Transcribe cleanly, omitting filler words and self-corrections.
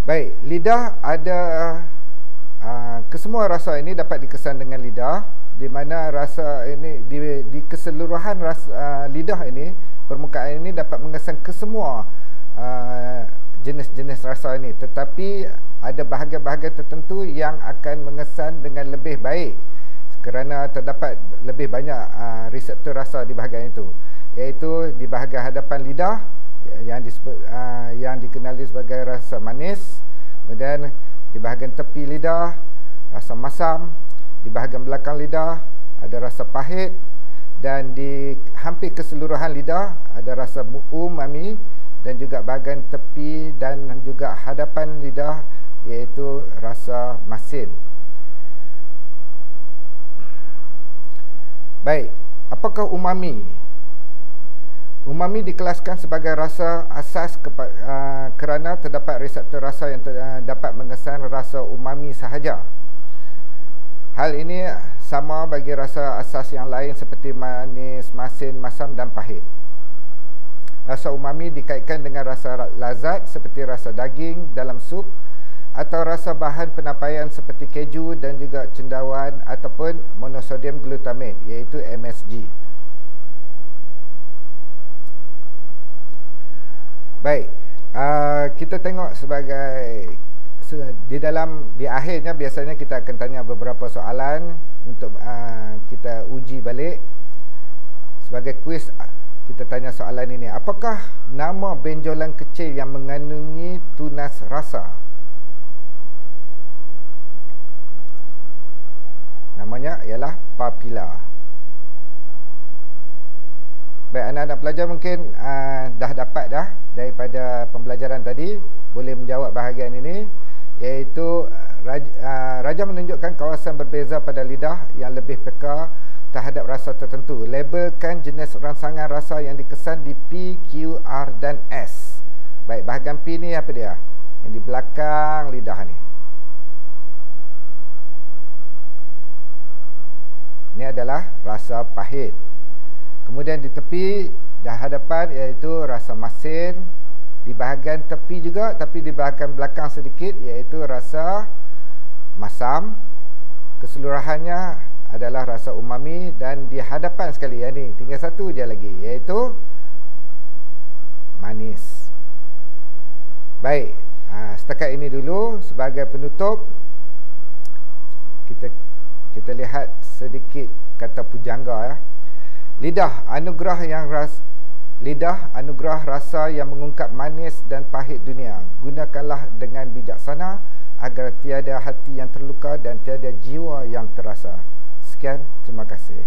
Baik, lidah ada kesemua rasa ini dapat dikesan dengan lidah, di mana rasa ini di keseluruhan rasa lidah ini, permukaan ini dapat mengesan kesemua jenis-jenis rasa ini, tetapi ada bahagian-bahagian tertentu yang akan mengesan dengan lebih baik kerana terdapat lebih banyak reseptor rasa di bahagian itu, iaitu di bahagian hadapan lidah yang dikenali sebagai rasa manis, kemudian di bahagian tepi lidah rasa masam, di bahagian belakang lidah ada rasa pahit, dan di hampir keseluruhan lidah ada rasa umami, dan juga bahagian tepi dan juga hadapan lidah iaitu rasa masin. Baik, apakah umami? Umami dikelaskan sebagai rasa asas kerana terdapat reseptor rasa yang dapat mengesan rasa umami sahaja. Hal ini sama bagi rasa asas yang lain seperti manis, masin, masam dan pahit. Rasa umami dikaitkan dengan rasa lazat seperti rasa daging dalam sup, atau rasa bahan penapaian seperti keju dan juga cendawan ataupun monosodium glutamate iaitu MSG. Baik, kita tengok sebagai di akhirnya biasanya kita akan tanya beberapa soalan untuk kita uji balik. Sebagai kuis, kita tanya soalan ini. Apakah nama benjolan kecil yang mengandungi tunas rasa? Namanya ialah papila. Baik, anak-anak pelajar mungkin dah dapat daripada pembelajaran tadi, boleh menjawab bahagian ini, iaitu Raja menunjukkan kawasan berbeza pada lidah yang lebih peka terhadap rasa tertentu. Labelkan jenis rangsangan rasa yang dikesan di P, Q, R dan S. Baik, bahagian P ni apa dia? Yang di belakang lidah ni. Ini adalah rasa pahit. Kemudian di tepi dan hadapan iaitu rasa masin. Di bahagian tepi juga tapi di bahagian belakang sedikit iaitu rasa masam. Keseluruhannya adalah rasa umami, dan di hadapan sekali yang ni tinggal satu je lagi iaitu manis. Baik, setakat ini dulu sebagai penutup. Kita lihat sedikit kata pujangga ya. Lidah anugerah rasa yang mengungkap manis dan pahit dunia. Gunakanlah dengan bijaksana agar tiada hati yang terluka dan tiada jiwa yang terasa. Sekian, terima kasih.